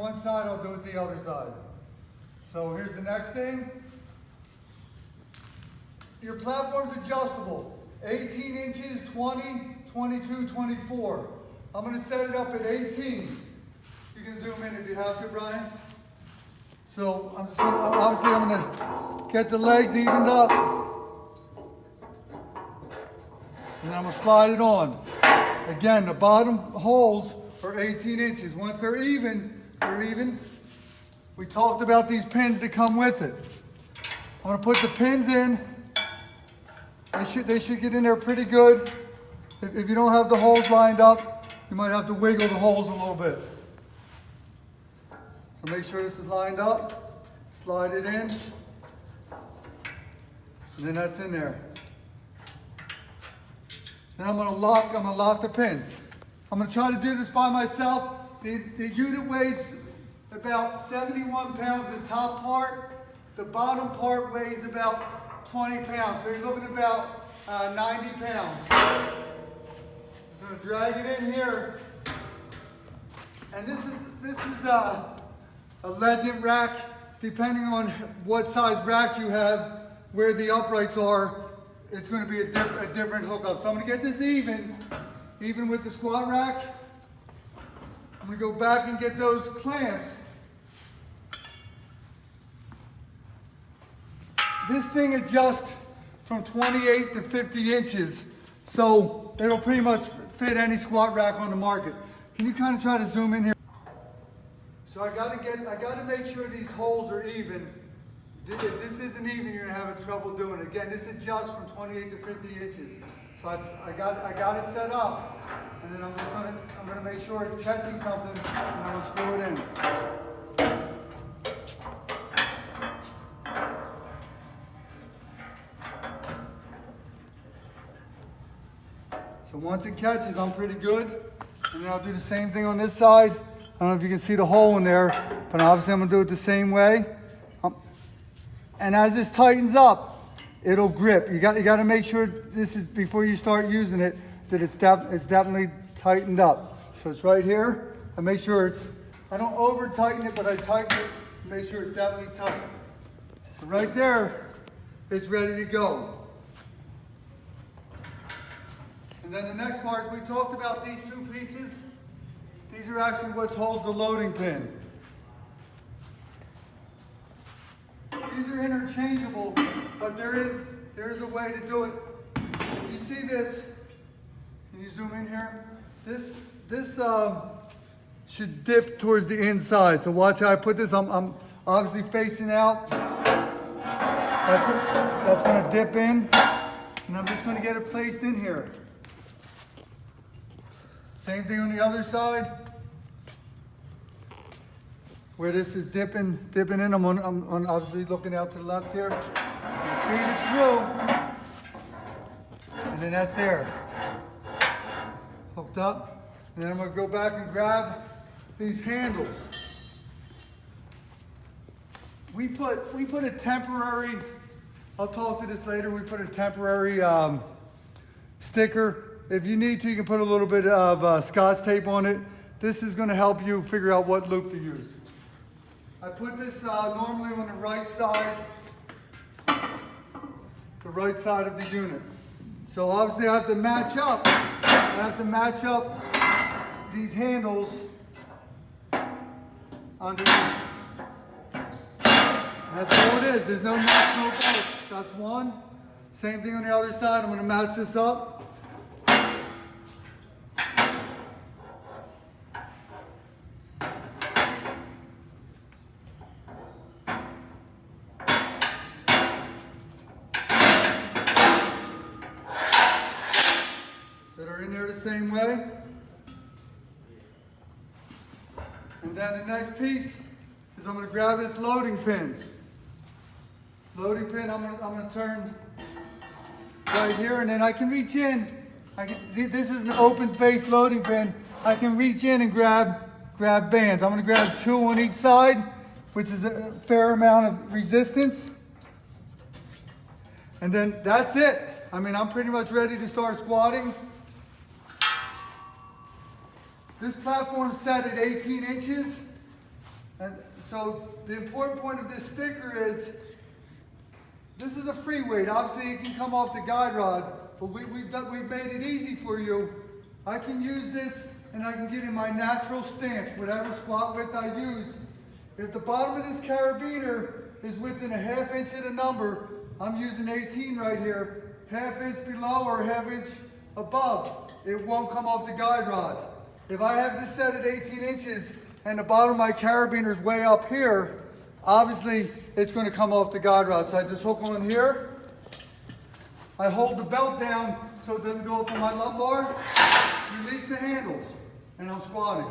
one side, I'll do it the other side. So here's the next thing. Your platform's adjustable. 18 inches, 20, 22, 24. I'm gonna set it up at 18. You can zoom in if you have to, Brian. So I'm gonna get the legs evened up. And I'm gonna slide it on. Again, the bottom holes are 18 inches. Once they're even, We talked about these pins that come with it. I'm gonna put the pins in. They should get in there pretty good. If you don't have the holes lined up, you might have to wiggle the holes a little bit. So make sure this is lined up. Slide it in. And then that's in there. Then I'm gonna lock the pin. I'm gonna try to do this by myself. The unit weighs about 71 pounds, the top part. The bottom part weighs about 20 pounds. So you're looking at about 90 pounds. Just gonna drag it in here. And this is a legend rack. Depending on what size rack you have, where the uprights are, it's going to be a different hookup. So I'm going to get this even with the squat rack. I'm going to go back and get those clamps. This thing adjusts from 28 to 50 inches. So it'll pretty much fit any squat rack on the market. Can you kind of try to zoom in here? So I got to make sure these holes are even. If this isn't even, you're gonna have trouble doing it. Again, this adjusts from 28 to 50 inches. So I got it set up, and then I'm gonna make sure it's catching something, and I'm gonna screw it in. So once it catches, I'm pretty good. And then I'll do the same thing on this side. I don't know if you can see the hole in there, but obviously I'm gonna do it the same way. And as this tightens up, it'll grip. You got to make sure this is, before you start using it, that it's definitely tightened up. So it's right here. I make sure I don't over tighten it, but I tighten it to make sure it's definitely tight. So right there, it's ready to go. And then the next part, we talked about these two pieces. These are actually what holds the loading pin. These are interchangeable, but there is a way to do it. If you see this, can you zoom in here? This should dip towards the inside. So watch how I put this. I'm obviously facing out. That's going to dip in, and I'm just going to get it placed in here. Same thing on the other side. Where this is dipping in, I'm obviously looking out to the left here. Feed it through, and then that's there, hooked up. And then I'm gonna go back and grab these handles. We put a temporary, I'll talk to this later, we put a temporary sticker. If you need to, you can put a little bit of Scotch tape on it. This is gonna help you figure out what loop to use. I put this normally on the right side of the unit. So obviously I have to match up. These handles underneath. That's all it is. There's no match, no bolt. That's one. Same thing on the other side. I'm going to match this up. So they're in there the same way. And then the next piece is I'm going to grab this loading pin. Loading pin, I'm going to turn right here, and then I can reach in. This is an open face loading pin. I can reach in and grab bands. I'm going to grab 2 on each side, which is a fair amount of resistance. And then that's it. I mean, I'm pretty much ready to start squatting. This platform's set at 18 inches. And so the important point of this sticker is, this is a free weight. Obviously it can come off the guide rod, but we've made it easy for you. I can use this and I can get in my natural stance, whatever squat width I use. If the bottom of this carabiner is within a ½ inch of the number, I'm using 18 right here, ½ inch below or ½ inch above, it won't come off the guide rod. If I have this set at 18 inches and the bottom of my carabiner is way up here, obviously it's going to come off the guide rod. So I just hook on here. I hold the belt down so it doesn't go up on my lumbar, release the handles, and I'm squatting.